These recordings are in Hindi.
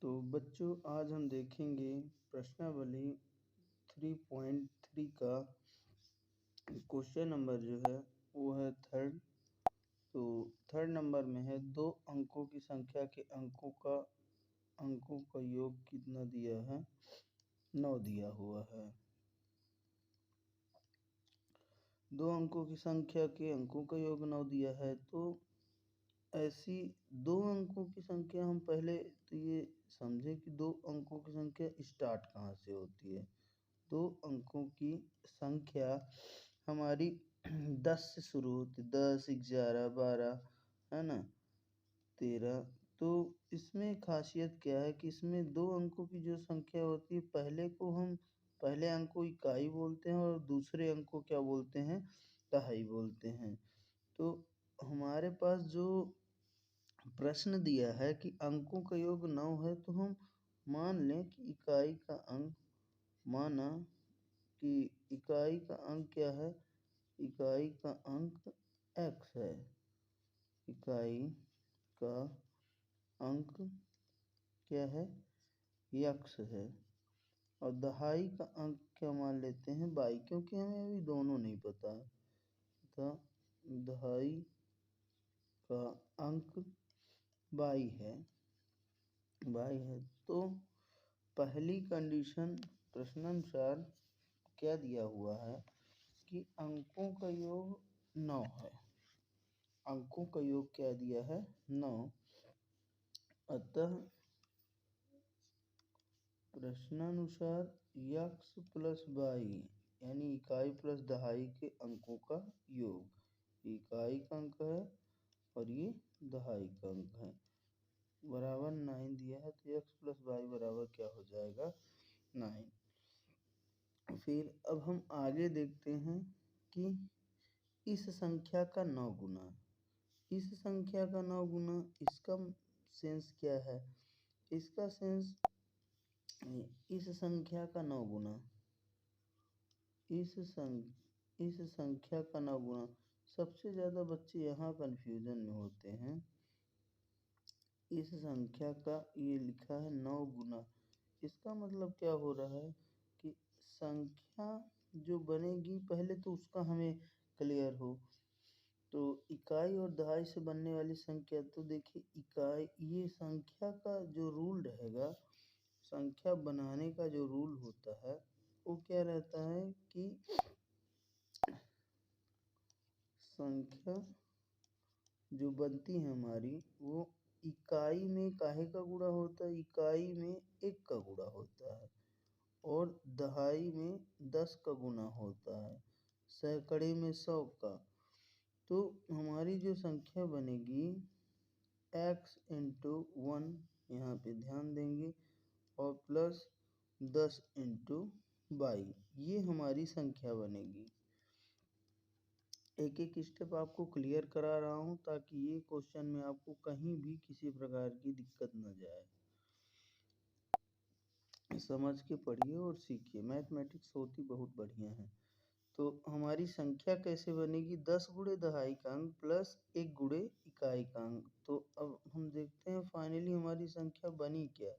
तो बच्चों आज हम देखेंगे प्रश्नावली 3.3 का क्वेश्चन नंबर जो है वो है थर्ड। तो थर्ड नंबर में है 2 अंकों की संख्या के अंकों का योग कितना दिया है, 9 दिया हुआ है। 2 अंकों की संख्या के अंकों का योग 9 दिया है। तो ऐसी 2 अंकों की संख्या हम पहले तो ये समझे कि 2 अंकों की संख्या स्टार्ट कहाँ से होती है। 2 अंकों की संख्या हमारी 10 से शुरू होती है, 10, 11, 12 है ना, 13। तो इसमें खासियत क्या है कि इसमें 2 अंकों की जो संख्या होती है पहले अंक को इकाई बोलते हैं और दूसरे अंक को क्या बोलते हैं, दहाई बोलते हैं। तो हमारे पास जो प्रश्न दिया है कि अंकों का योग 9 है, तो हम मान लें कि इकाई का अंक क्या है, इकाई का अंक x है। इकाई का अंक क्या है, x है। और दहाई का अंक क्या मान लेते हैं, y, क्योंकि हमें अभी दोनों नहीं पता। तो दहाई का अंक y है। तो पहली कंडीशन प्रश्नानुसार क्या दिया हुआ है कि अंकों का योग 9 है। अंकों का योग क्या दिया है, 9। अतः प्रश्नानुसार x प्लस y यानी इकाई प्लस दहाई के अंकों का योग, इकाई का अंक है और ये दहाई का अंक है, बराबर 9 दिया है। तो x प्लस y बराबर क्या हो जाएगा, 9। फिर अब हम आगे देखते हैं कि इस संख्या का 9 गुना, इस संख्या का 9 गुना, इसका सेंस क्या है, इसका सेंस इस संख्या का 9 गुना, इस संख्या का 9 गुना। सबसे ज़्यादा बच्चे यहाँ कन्फ्यूजन में होते हैं। इस संख्या का ये लिखा है 9 गुना, इसका मतलब क्या हो रहा है कि संख्या जो बनेगी पहले तो उसका हमें क्लियर हो। तो इकाई और दहाई से बनने वाली संख्या, तो देखिए इकाई, ये संख्या का जो रूल रहेगा, संख्या बनाने का जो रूल होता है वो क्या रहता है कि संख्या जो बनती है हमारी वो इकाई में काहे का गुणा होता है, इकाई में 1 का गुणा होता है और दहाई में 10 का गुणा होता है, सैकड़े में 100 का। तो हमारी जो संख्या बनेगी x इंटू 1, यहाँ पे ध्यान देंगे, और प्लस 10 इंटू y, ये हमारी संख्या बनेगी। एक एक स्टेप आपको क्लियर करा रहा हूँ ताकि ये क्वेश्चन में आपको कहीं भी किसी प्रकार की दिक्कत न जाए। समझ के पढ़िए और सीखिए, मैथमेटिक्स होती बहुत बढ़िया है। तो हमारी संख्या कैसे बनेगी, 10 गुणे दहाई का अंक प्लस 1 गुणे इकाई का अंक। तो अब हम देखते हैं फाइनली हमारी संख्या बनी क्या।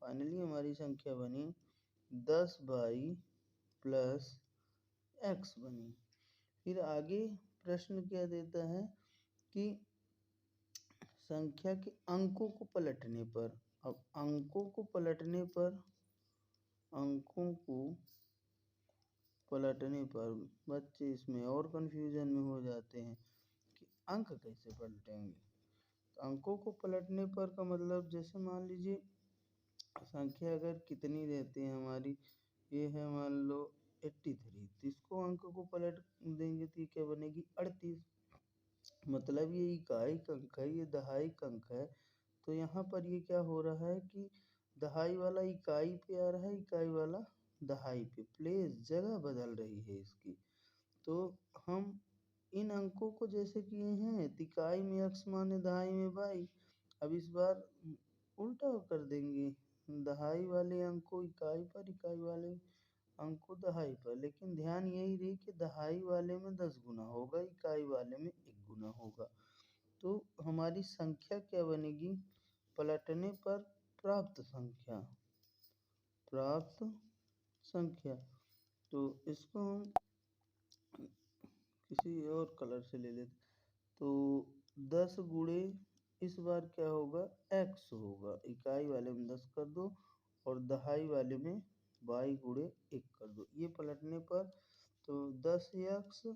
फाइनली हमारी संख्या बनी 10y प्लस x बनी। फिर आगे प्रश्न क्या देता है कि संख्या के अंकों को पलटने पर, अब अंकों को पलटने पर बच्चे इसमें और कंफ्यूजन में हो जाते हैं कि अंक कैसे पलटेंगे। तो अंकों को पलटने पर का मतलब, जैसे मान लीजिए संख्या अगर कितनी रहती है हमारी, ये है मान लो 83, तो इसको अंक को पलट देंगे तो ये क्या बनेगी, 38। मतलब ये इकाई का अंक है, ये दहाई का अंक है। तो यहाँ पर ये क्या हो रहा है कि दहाई वाला इकाई पे आ रहा है, इकाई वाला दहाई पे, प्लेस जगह बदल रही है इसकी। तो हम इन अंकों को जैसे किए हैं, इकाई में x माने दहाई में y, अब इस बार उल्टा कर देंगे, दहाई वाले अंक को इकाई पर, इकाई वाले अंक को दहाई पर। लेकिन ध्यान यही रही कि दहाई वाले में 10 गुना होगा, इकाई वाले में 1 गुना होगा। तो हमारी संख्या क्या बनेगी, पलटने पर प्राप्त संख्या, प्राप्त संख्या। तो इसको हम किसी और कलर से ले लेते। तो 10 गुणे इस बार क्या होगा, x होगा। इकाई वाले में 10 कर दो और दहाई वाले में y गुणे 1 कर दो। ये पलटने पर तो 10x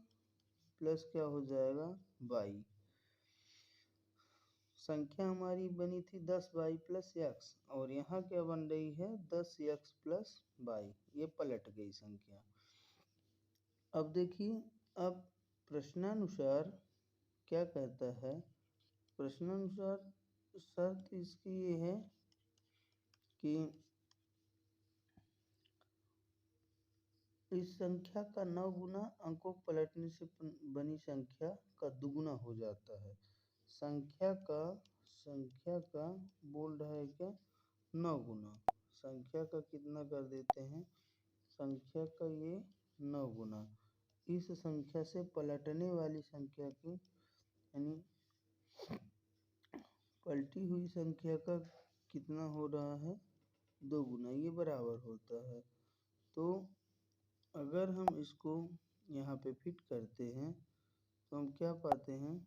प्लस क्या हो जाएगा, y। संख्या हमारी बनी थी 10y प्लस x और यहाँ क्या बन रही है 10x प्लस y। ये पलट गई संख्या। अब देखिए, अब प्रश्नानुसार क्या कहता है, प्रश्नानुसार शर्त इसकी ये है कि इस संख्या का 9 गुना अंकों को पलटने से बनी संख्या का दुगुना हो जाता है। संख्या का बोल रहा है क्या, 9 गुना। संख्या का कितना कर देते हैं, संख्या का ये 9 गुना। इस संख्या से पलटने वाली संख्या की यानी पलटी हुई संख्या का कितना हो रहा है, 2 गुना। ये बराबर होता है। तो अगर हम इसको यहाँ पे फिट करते हैं तो हम क्या पाते हैं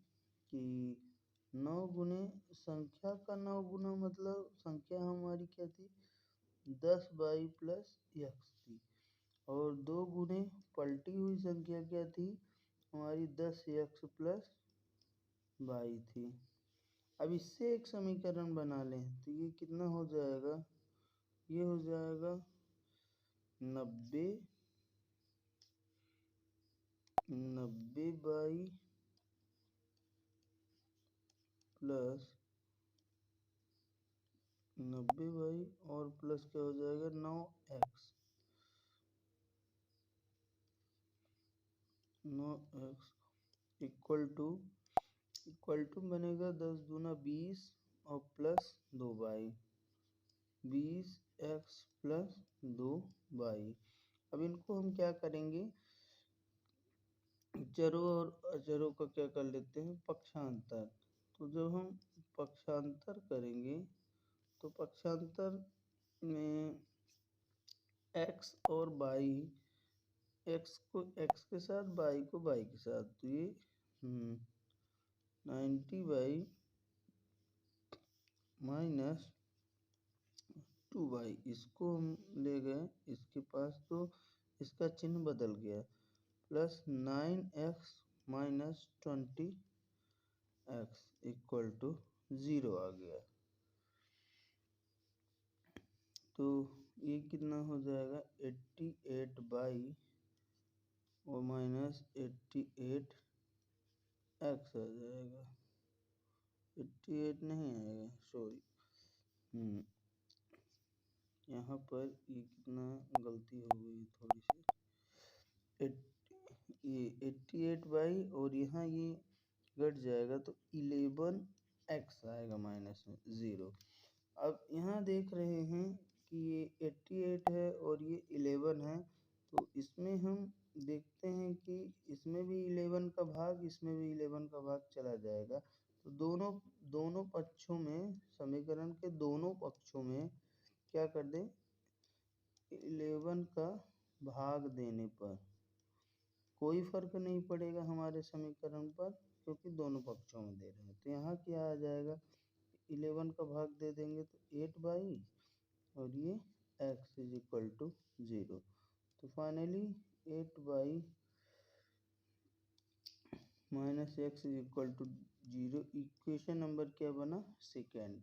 कि 9 गुने संख्या का 9 गुना मतलब संख्या हमारी क्या थी 10y प्लस x थी और 2 गुने पलटी हुई संख्या क्या थी हमारी 10x प्लस y थी। अब इससे एक समीकरण बना लें तो ये कितना हो जाएगा, ये हो जाएगा 90 बाई प्लस 90 बाई और प्लस क्या हो जाएगा 9x इक्वल टू बनेगा 10 दूना 20 और plus 2y 20x plus 2y। अब इनको हम क्या करेंगे, चरों और अचरों का क्या कर लेते हैं पक्षांतर। तो जब हम पक्षांतर करेंगे तो पक्षांतर में x और y, x को x के साथ y को y के साथ, तो ये 90y माइनस 2y इसको हम ले गए इसके पास तो इसका चिन्ह बदल गया plus 9x minus 20x equal to 0 आ गया। तो ये कितना हो जाएगा 88 बाई और माइनस 88 x आ जाएगा, 88 नहीं आएगा सॉरी, यहाँ पर ये कितना गलती हो गई थोड़ी सी, ये 88 बाई और यहाँ ये घट जाएगा तो 11x आएगा माइनस में 0। अब यहाँ देख रहे हैं कि ये 88 है और ये 11 है तो इसमें हम देखते हैं कि इसमें भी 11 का भाग इसमें भी 11 का भाग चला जाएगा। तो दोनों पक्षों में समीकरण के दोनों पक्षों में क्या कर दें 11 का भाग देने पर कोई फर्क नहीं पड़ेगा हमारे समीकरण पर क्योंकि दोनों पक्षों में दे रहे हैं। तो यहाँ क्या आ जाएगा 11 का भाग दे देंगे तो 8y और ये x इज इक्वल टू 0। तो finally 8y minus X is equal to 0 equation number क्या बना सेकेंड।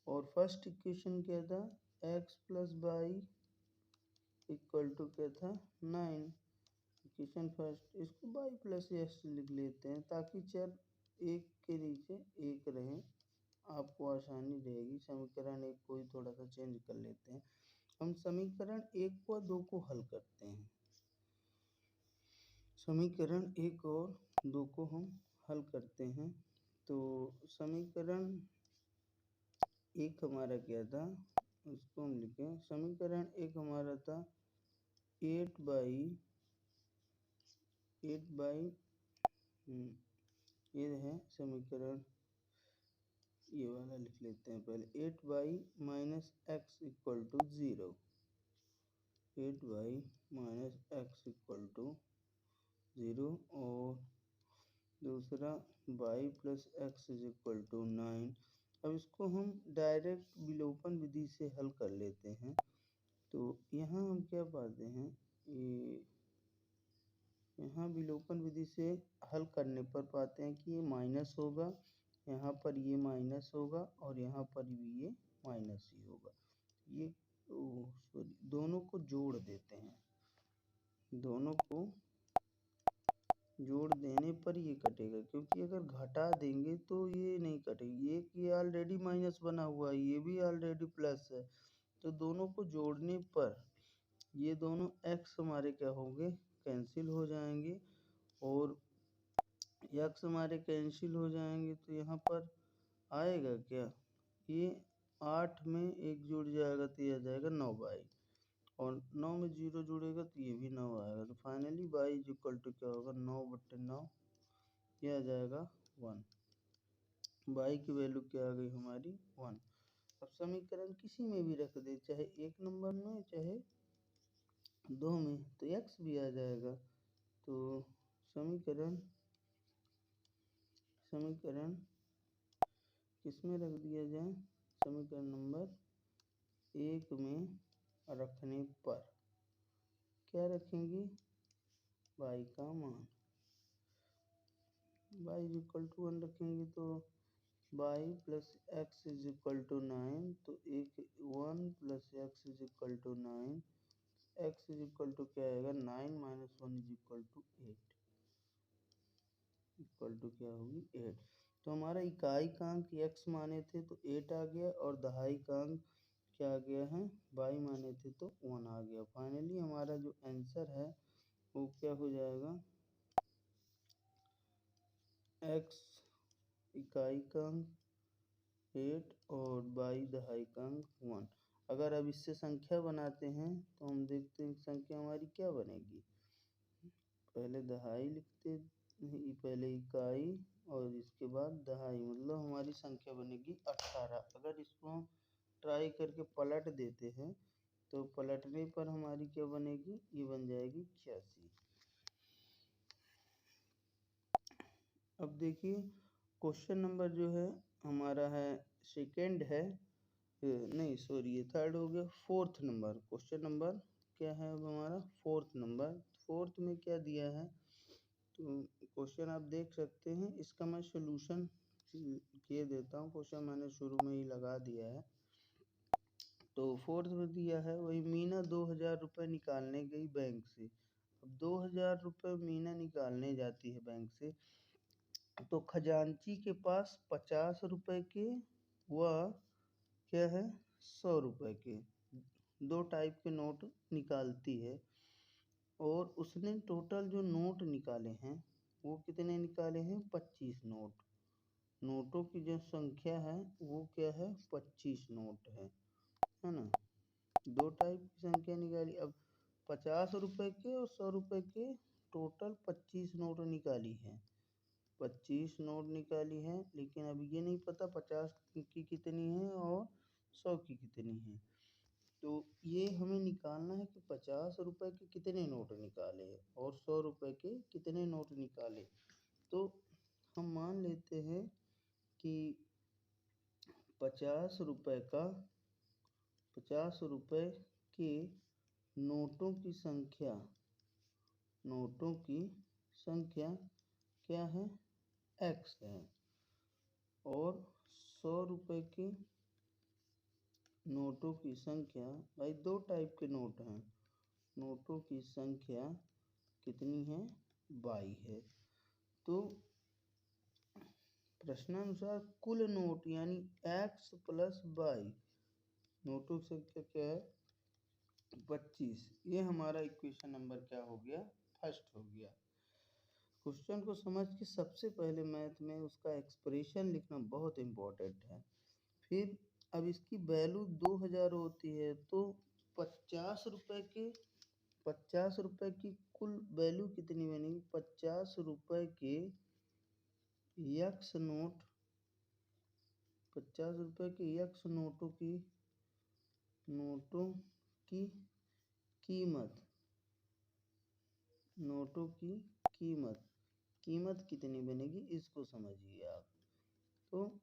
और फर्स्ट इक्वेशन क्या था x plus Y equal to क्या था 9। इक्वेशन फर्स्ट इसको y प्लस एक्स लिख लेते हैं ताकि चर एक के नीचे एक रहें, आपको आसानी रहेगी। समीकरण एक को ही थोड़ा सा चेंज कर लेते हैं। हम समीकरण एक व दो को हल करते हैं। समीकरण एक और दो को हम हल करते हैं। तो समीकरण एक हमारा क्या था उसको हम लिखें। समीकरण एक हमारा था 8 बाई ये है समीकरण ये वाला लिख लेते हैं पहले 8y minus X equal to 0, 8y minus X equal to 0 और दूसरा y plus x is equal to 9। अब इसको हम डायरेक्ट विलोपन विधि से हल कर लेते हैं। तो यहाँ हम क्या पाते हैं, ये यहाँ विलोपन विधि से हल करने पर पाते हैं कि ये माइनस होगा, यहाँ पर ये माइनस होगा और यहाँ पर भी ये माइनस ही होगा। ये सॉरी, दोनों को जोड़ देते हैं, दोनों को जोड़ देने पर ये कटेगा, क्योंकि अगर घटा देंगे तो ये नहीं कटेगी। ये ऑलरेडी माइनस बना हुआ है, ये भी ऑलरेडी प्लस है, तो दोनों को जोड़ने पर ये दोनों x हमारे क्या होंगे, कैंसिल हो जाएंगे और x हमारे कैंसिल हो जाएंगे। तो यहाँ पर आएगा क्या, ये 8 में एक जुड़ जाएगा तो ये आ जाएगा 9y और 9 में 0 जुड़ेगा तो ये भी 9 आएगा। तो finally y is equal to क्या होगा, 9/9, ये आ जाएगा 1। y की वैल्यू क्या आ गई हमारी 1। अब समीकरण किसी में भी रख दे, चाहे 1 नंबर में चाहे 2 में, तो x भी आ जाएगा। तो समीकरण किस में रख दिया जाए, समीकरण नंबर 1 में रखने पर क्या रखेंगे, y का मान y इज इक्वल टू 1 रखेंगे। तो y plus x is equal to 9, तो 1 plus x is equal to 9, x is equal to क्या आएगा, 9 minus 1 is equal to 8, equal to क्या होगी 8। तो हमारा इकाई का अंक x माने थे तो 8 आ गया और दहाई का अंक क्या आ गया है, y माने थे तो 1 आ गया। फाइनली हमारा जो आंसर है वो क्या हो जाएगा, x इकाई का अंक 8 और y दहाई का अंक 1। अगर अब इससे संख्या बनाते हैं तो हम देखते हैं संख्या हमारी क्या बनेगी। पहले दहाई लिखते, पहले इकाई और इसके बाद दहाई, मतलब हमारी संख्या बनेगी 18। अगर इसको हम ट्राई करके पलट देते हैं तो पलटने पर हमारी क्या बनेगी, ये बन जाएगी 86। अब देखिए क्वेश्चन नंबर जो है हमारा है सेकंड है, नहीं सॉरी ये थर्ड हो गया, फोर्थ नंबर। क्वेश्चन नंबर क्या है अब हमारा, फोर्थ नंबर। फोर्थ में क्या दिया है, तो क्वेश्चन आप देख सकते हैं, इसका मैं सॉल्यूशन किए देता हूँ। क्वेश्चन मैंने शुरू में ही लगा दिया है। तो फोर्थ में दिया है, वही मीना 2000 रुपये निकालने गई बैंक से। अब 2000 रुपये मीना निकालने जाती है बैंक से, तो खजांची के पास 50 रुपये के व क्या है 100 रुपये के दो टाइप के नोट निकालती है, और उसने टोटल जो नोट निकाले हैं वो कितने निकाले हैं, 25 नोट। नोटों की जो संख्या है वो क्या है, 25 नोट है ना। दो टाइप की संख्या निकाली। अब 50 रुपये के और 100 रुपये के टोटल 25 नोट निकाली है, 25 नोट निकाली है, लेकिन अभी ये नहीं पता 50 की कितनी है और 100 की कितनी है। तो ये हमें निकालना है कि 50 रुपये के कितने नोट निकाले और 100 रुपये के कितने नोट निकाले। तो हम मान लेते हैं कि 50 रुपये के नोटों की संख्या क्या है, x है, और 100 रुपये के नोटों की संख्या, भाई दो टाइप के नोट हैं, नोटों की संख्या कितनी है, 22 है। तो प्रश्नानुसार कुल नोट यानी x प्लस 22, नोटों की संख्या क्या है 25। ये हमारा इक्वेशन नंबर क्या हो गया, फर्स्ट हो गया। क्वेश्चन को समझ के सबसे पहले मैथ में उसका एक्सप्रेशन लिखना बहुत इम्पोर्टेंट है। फिर अब इसकी वैल्यू 2000 होती है, तो 50 रुपये की कुल वैल्यू कितनी बनेगी, 50 रुपये के यक्स नोट 50 रुपए के यक्स नोटों की कीमत नोटों की कीमत कितनी बनेगी इसको समझिए आप। तो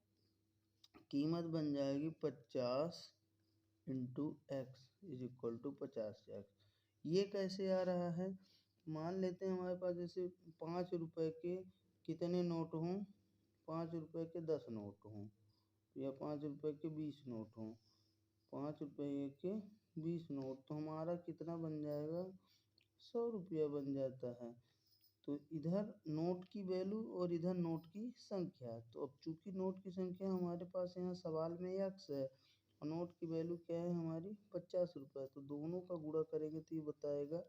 कीमत बन जाएगी 50 into x is equal to 50 x. ये कैसे आ रहा है, मान लेते हैं हमारे पास जैसे 5 रुपए के कितने नोट हों, 5 रुपए के 10 नोट हों या 5 रुपए के 20 नोट हों, 5 रुपए के 20 नोट, तो हमारा कितना बन जाएगा, 100 रुपया बन जाता है। तो इधर नोट की वैल्यू और इधर नोट की संख्या, तो अब चूंकि नोट की संख्या हमारे पास यहाँ सवाल में एक्स है और नोट की वैल्यू क्या है हमारी 50 रुपये, तो दोनों का गुणा करेंगे तो ये बताएगा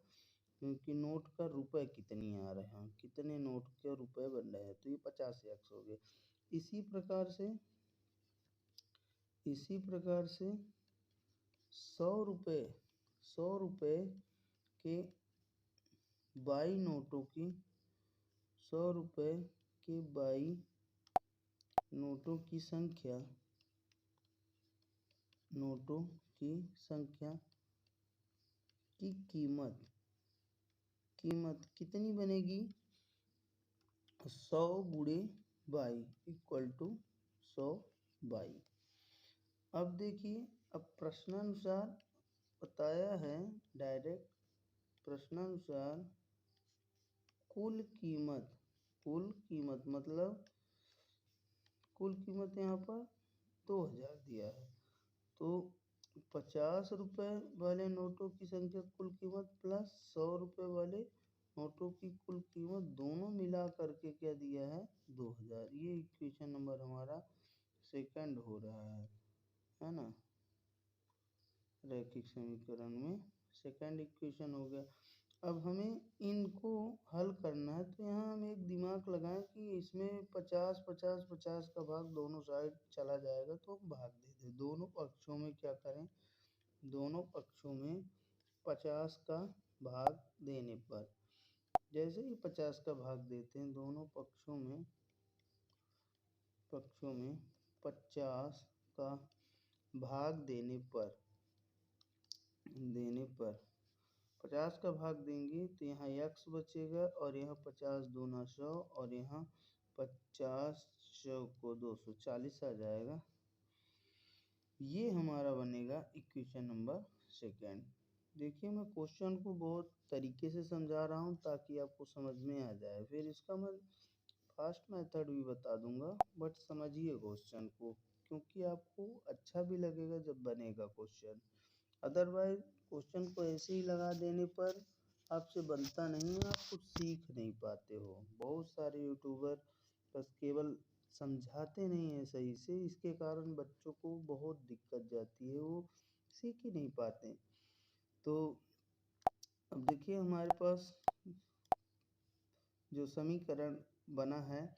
कि नोट का रुपए कितनी आ रहे हैं, कितने नोट के रुपए बन रहे हैं, तो ये 50 एक्स हो गए। इसी प्रकार से 100 रुपये के 22 नोटों की 100 रुपये के 22 नोटों की संख्या की कीमत कितनी बनेगी, 100 गुणे 22 इक्वल टू 100 22। अब देखिए, अब प्रश्नानुसार बताया है, डायरेक्ट प्रश्नानुसार कुल कीमत मतलब कुल कीमत यहाँ पर 2000 दिया है, तो 50 रुपये वाले नोटों की संख्या कुल कीमत प्लस 100 रुपये वाले नोटों की कुल कीमत दोनों मिला करके क्या दिया है 2000। ये इक्वेशन नंबर हमारा सेकंड हो रहा है ना, रैखिक समीकरण में सेकंड इक्वेशन हो गया। अब हमें इनको हल करना है, तो यहाँ हम एक दिमाग लगाएं कि इसमें 50 का भाग दोनों साइड चला जाएगा, तो हम भाग दे दें दोनों पक्षों में। क्या करें, दोनों पक्षों में 50 का भाग देने पर, जैसे ही 50 का भाग देते हैं दोनों पक्षों में 50 का भाग देने पर 50 का भाग देंगे तो यहाँ x बचेगा और यहाँ 50 दूना 100 और यहाँ 50 को 240 आ जाएगा। ये हमारा बनेगा इक्वेशन नंबर सेकेंड। देखिए, मैं क्वेश्चन को बहुत तरीके से समझा रहा हूँ ताकि आपको समझ में आ जाए, फिर इसका मैं फास्ट मेथड भी बता दूंगा, बट समझिए क्वेश्चन को, क्योंकि आपको अच्छा भी लगेगा जब बनेगा क्वेश्चन। अदरवाइज क्वेश्चन को ऐसे ही लगा देने पर आपसे बनता नहीं है, आप कुछ सीख नहीं पाते हो। बहुत सारे यूट्यूबर बस केवल समझाते नहीं है सही से, इसके कारण बच्चों को बहुत दिक्कत जाती है, वो सीख ही नहीं पाते। तो अब देखिए, हमारे पास जो समीकरण बना है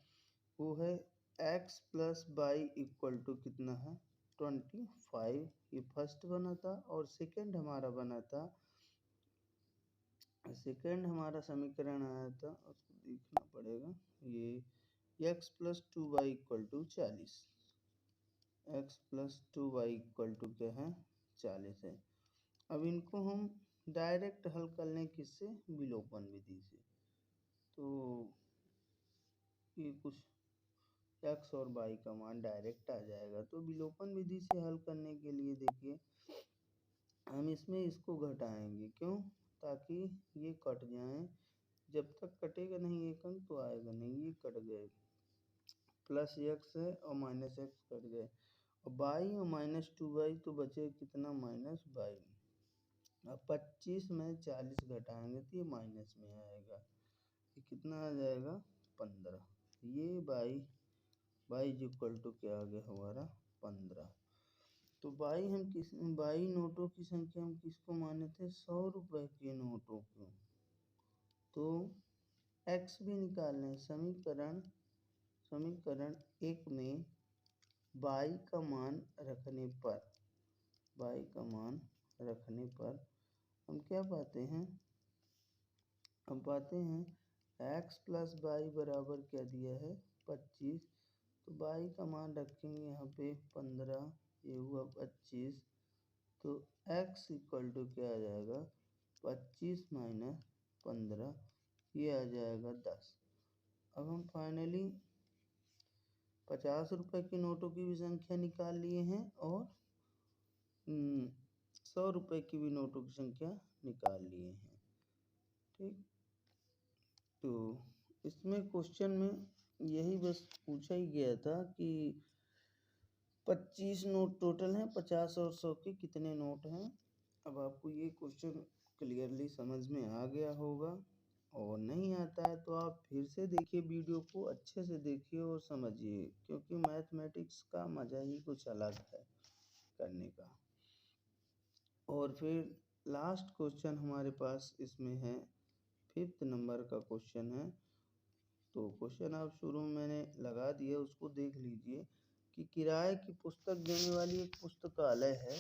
वो है x plus Y equal to कितना है 25। ये फर्स्ट बना था, और सेकंड हमारा बना था, सेकंड हमारा समीकरण आया था, उसको देखना पड़ेगा, ये x plus 2y equal to 40, x plus 2y equal to क्या है 40 है। अब इनको हम डायरेक्ट हल कर लें, किससे, विलोपन विधि से, तो ये कुछ x और y का मान डायरेक्ट आ जाएगा। तो विलोपन विधि से हल करने के लिए देखिए, हम इसमें इसको घटाएंगे, क्यों, ताकि ये कट जाए, जब तक कटेगा नहीं एक अंक तो आएगा नहीं, ये कट गए, प्लस x है और माइनस x कट गए, और y और माइनस 2y तो बचे कितना -y। अब 25 में 40 घटाएंगे तो ये माइनस में आएगा, ये कितना आ जाएगा 15। ये y इक्वल टू क्या आ गया हमारा 15। तो बाई नोटों की संख्या हम किसको माने थे 100 रुपए के नोटों को, तो x भी निकाल लें। समीकरण एक में y का मान रखने पर हम क्या पाते हैं, हम पाते हैं x प्लस वाई बराबर क्या दिया है 25, तो y का मान रखेंगे यहाँ पे 15, ये हुआ 25, तो x इक्वल टू क्या आ जाएगा 25 माइनस 15, ये आ जाएगा 10। अब हम फाइनली 50 रुपए के नोटों की भी संख्या निकाल लिए हैं और 100 रुपए की भी नोटों की संख्या निकाल लिए हैं। ठीक, तो इसमें क्वेश्चन में यही बस पूछा ही गया था कि 25 नोट टोटल हैं, 50 और 100 के कितने नोट हैं। अब आपको ये क्वेश्चन क्लियरली समझ में आ गया होगा, और नहीं आता है तो आप फिर से देखिए, वीडियो को अच्छे से देखिए और समझिए, क्योंकि मैथमेटिक्स का मज़ा ही कुछ अलग है करने का। और फिर लास्ट क्वेश्चन हमारे पास इसमें है, 5th नंबर का क्वेश्चन है। तो क्वेश्चन आप शुरू में मैंने लगा दिया, उसको देख लीजिए कि किराए की पुस्तक देने वाली एक पुस्तकालय है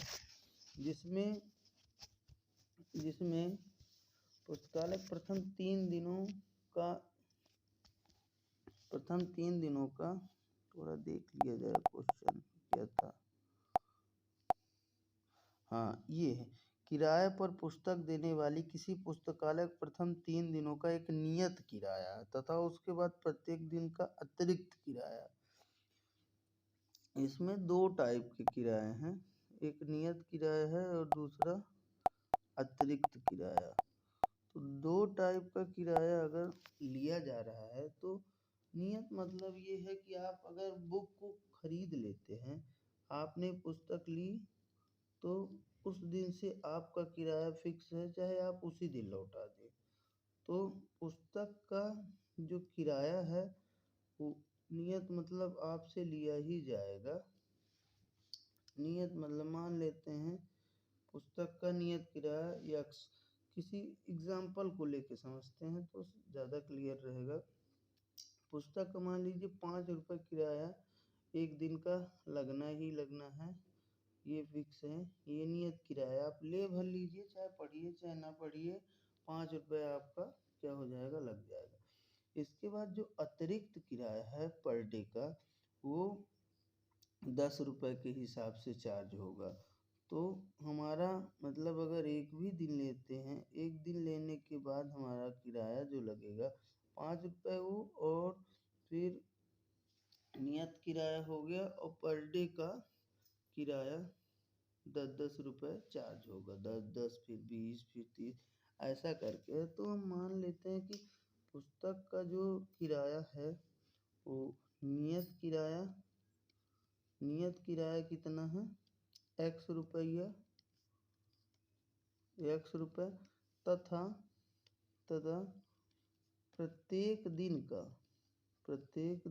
जिसमें पुस्तकालय प्रथम 3 दिनों का थोड़ा देख लिया जाए क्वेश्चन क्या था। हाँ, ये है, किराए पर पुस्तक देने वाली किसी पुस्तकालय प्रथम 3 दिनों का एक नियत किराया तथा उसके बाद प्रत्येक दिन का अतिरिक्त किराया। इसमें 2 टाइप के किराए हैं, एक नियत किराया है और दूसरा अतिरिक्त किराया। तो 2 टाइप का किराया अगर लिया जा रहा है तो नियत मतलब ये है कि आप अगर बुक को खरीद लेते हैं, आपने पुस्तक ली, तो उस दिन से आपका किराया फिक्स है, चाहे आप उसी दिन लौटा दें। तो पुस्तक का जो किराया है वो नियत मतलब आपसे लिया ही जाएगा। नियत मतलब मान लेते हैं पुस्तक का नियत किराया या किसी एग्जाम्पल को लेके समझते हैं तो ज़्यादा क्लियर रहेगा। पुस्तक का मान लीजिए 5 रुपये किराया एक दिन का लगना ही लगना है, ये फिक्स है, ये नियत किराया आप ले भर लीजिए, चाहे पढ़िए चाहे ना पढ़िए, 5 रुपये आपका क्या हो जाएगा, लग जाएगा। इसके बाद जो अतिरिक्त किराया है पर डे का, वो 10 रुपये के हिसाब से चार्ज होगा। तो हमारा मतलब अगर एक भी दिन लेते हैं, एक दिन लेने के बाद हमारा किराया जो लगेगा 5 रुपये वो, और फिर नियत किराया हो गया, और पर डे का किराया 10-10 रुपये चार्ज होगा, 10-10 फिर 20 फिर 30 ऐसा करके। तो हम मान लेते हैं कि पुस्तक का जो किराया है वो नियत किराया कितना है, x रुपये तथा प्रत्येक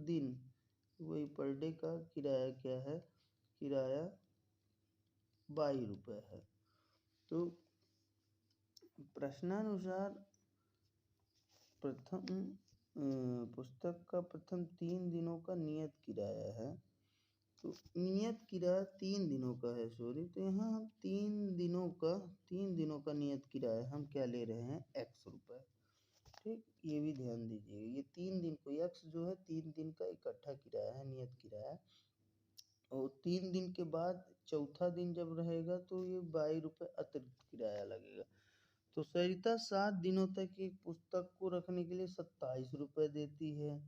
दिन वही पर डे का किराया क्या है, किराया 22 रुपये है। तो प्रश्नानुसार पुस्तक का प्रथम 3 दिनों का नियत किराया है, तो नियत किराया 3 दिनों का है, सॉरी, तो यहाँ हम 3 दिनों का नियत किराया हम क्या ले रहे हैं, x रुपये। ठीक, ये भी ध्यान दीजिए, ये 3 दिन को x जो है 3 दिन का इकट्ठा किराया है, नियत किराया। और 3 दिन के बाद चौथा दिन जब रहेगा तो ये 22 रुपये अतिरिक्त किराया लगेगा। तो सरिता 7 दिनों तक एक पुस्तक को रखने के लिए 27 रुपये देती है।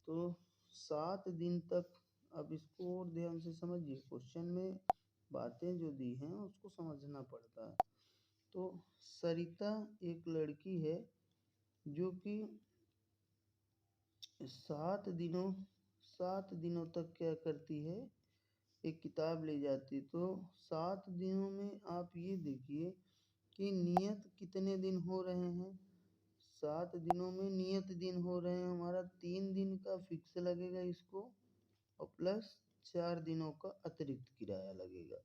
तो 7 दिन तक, अब इसको और ध्यान से समझिए, क्वेश्चन में बातें जो दी हैं उसको समझना पड़ता है। तो सरिता एक लड़की है जो कि 7 दिनों तक क्या करती है, एक किताब ले जाती। तो 7 दिनों में आप ये देखिए कि नियत कितने दिन हो रहे हैं, 7 दिनों में नियत दिन हो रहे हैं हमारा 3 दिन का फिक्स लगेगा इसको, और प्लस 4 दिनों का अतिरिक्त किराया लगेगा।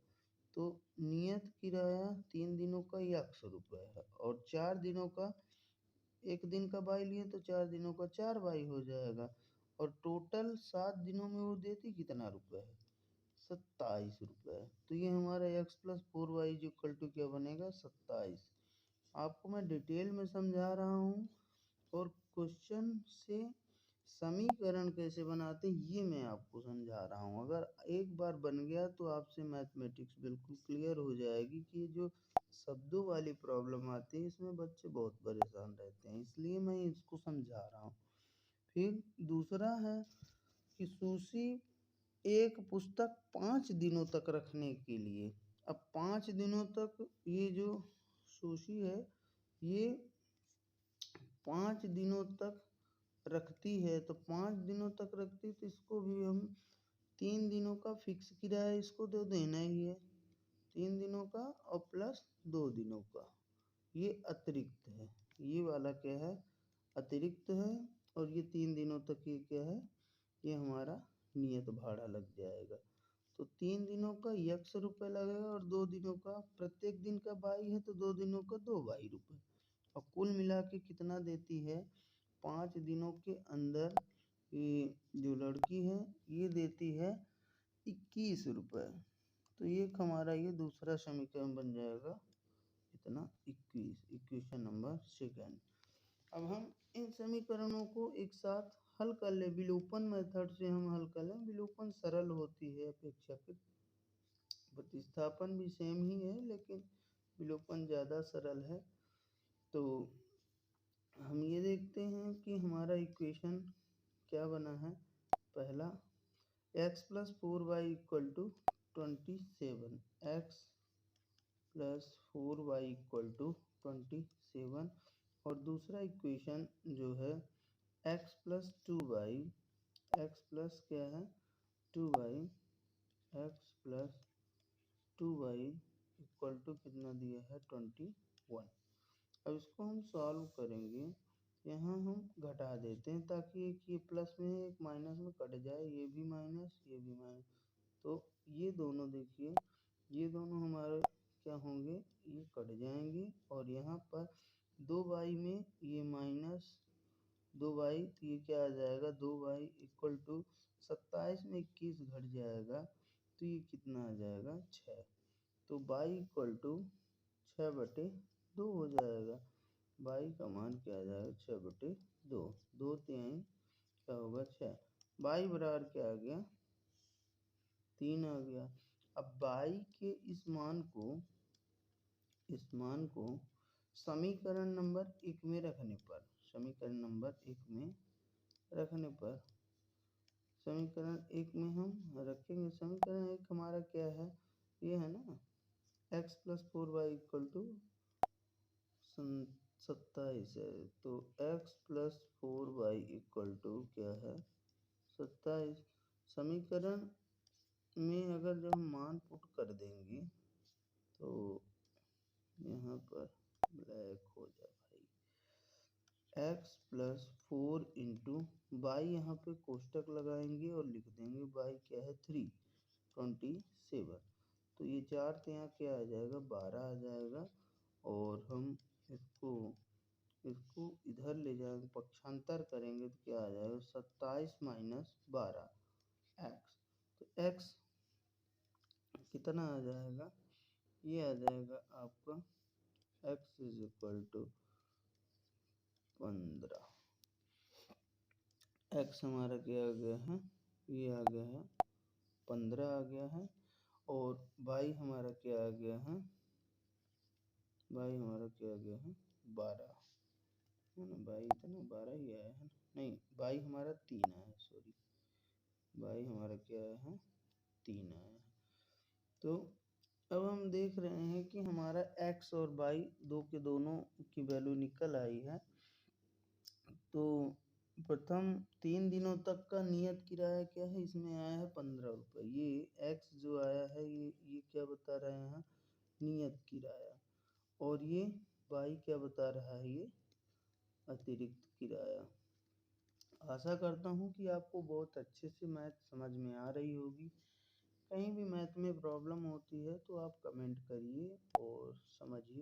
तो नियत किराया 3 दिनों का 100 रुपये है, और 4 दिनों का, एक दिन का बाई लिए तो 4 दिनों का 4 बाई हो जाएगा, और टोटल 7 दिनों में वो देती कितना रुपये है, 27 रुपये। तो ये हमारा x plus 4y equal to क्या बनेगा, 27। आपको मैं डिटेल में समझा रहा हूँ, और क्वेश्चन से समीकरण कैसे बनाते हैं ये मैं आपको समझा रहा हूँ। अगर एक बार बन गया तो आपसे मैथमेटिक्स बिल्कुल क्लियर हो जाएगी कि जो शब्दों वाली प्रॉब्लम आती है इसमें बच्चे बहुत परेशान रहते हैं, इसलिए मैं इसको समझा रहा हूँ। फिर दूसरा है कि सुशी एक पुस्तक 5 दिनों तक रखने के लिए, अब 5 दिनों तक ये जो सुशी है ये 5 दिनों तक रखती है, तो 5 दिनों तक रखती है तो इसको भी हम 3 दिनों का फिक्स किराया इसको तो देना ही है, 3 दिनों का और प्लस 2 दिनों का, ये अतिरिक्त है। ये वाला क्या है, अतिरिक्त है। और ये 3 दिनों तक ये क्या है, ये हमारा नियत भाड़ा लग जाएगा। तो 3 दिनों का x रुपये लगेगा और 2 दिनों का, प्रत्येक दिन का बाई है तो 2 दिनों का 2 बाई रुपये, और कुल मिला के कितना देती है 5 दिनों के अंदर ये जो लड़की है ये देती है 21 रुपये। तो ये हमारा ये दूसरा समीकरण बन जाएगा इतना 21, इक्वेशन नंबर सेकेंड। अब हम इन समीकरणों को एक साथ हल कर ले, विलोपन मेथड से हम हल कर लें। विलोपन सरल होती है अपेक्षाकृत, प्रतिस्थापन भी सेम ही है लेकिन विलोपन ज़्यादा सरल है। तो हम ये देखते हैं कि हमारा इक्वेशन क्या बना है। पहला x plus 4y equal to 27, x plus 4y equal to 27, और दूसरा इक्वेशन जो है x plus 2y, x plus क्या है 2y, x plus 2y equal to कितना दिया है 21। अब इसको हम सॉल्व करेंगे, यहाँ हम घटा देते हैं ताकि एक ये प्लस में एक माइनस में कट जाए, ये भी माइनस ये भी माइनस, तो ये दोनों देखिए ये दोनों हमारे क्या होंगे, ये कट जाएंगे। और यहाँ पर 2y में ये माइनस 2y, तो ये क्या आ जाएगा 2y इक्वल टू 27 में 21 घट जाएगा तो ये कितना आ जाएगा 6, तो y इक्वल टू 6/2 हो जाएगा। y का मान क्या आ जाएगा 6/2, 2 3 क्या होगा 6, y बराबर क्या आ गया 3 आ गया। अब y के इस मान को समीकरण नंबर 1 में रखने पर, समीकरण नंबर 1 में रखने पर, समीकरण 1 में हम रखेंगे, समीकरण 1 हमारा क्या है, ये है ना x plus 4y equal to 27 है, तो x plus 4y equal to क्या है 27। समीकरण में अगर जब हम मान पुट कर देंगे तो यहाँ पर ब्लैक हो जा भाई, x प्लस 4 इंटू वाई, यहाँ पे कोष्टक लगाएंगे और लिख देंगे y क्या है 327, तो ये 4 से यहाँ क्या आ जाएगा 12 आ जाएगा। और हम इसको इधर ले जाएंगे, पक्षांतर करेंगे तो क्या आ जाएगा 27 माइनस 12 x, तो x कितना आ जाएगा, ये आ जाएगा आपका x is equal to 15, x हमारा क्या आ गया है, ये आ गया है 15 आ गया है, और y हमारा क्या आ गया है, y हमारा क्या आ गया है 12 है ना, y इतना 12 ही आया है, नहीं y हमारा 3 आया है, सॉरी y हमारा क्या आया है 3 आया है। तो अब हम देख रहे हैं कि हमारा x और y दो के दोनों की वैल्यू निकल आई है। तो प्रथम 3 दिनों तक का नियत किराया क्या है, इसमें आया है 15 रुपये, ये x जो आया है ये क्या बता रहे हैं नियत किराया, और ये y क्या बता रहा है ये अतिरिक्त किराया। आशा करता हूँ कि आपको बहुत अच्छे से मैथ समझ में आ रही होगी। कहीं भी मैथ में प्रॉब्लम होती है तो आप कमेंट करिए और समझिए।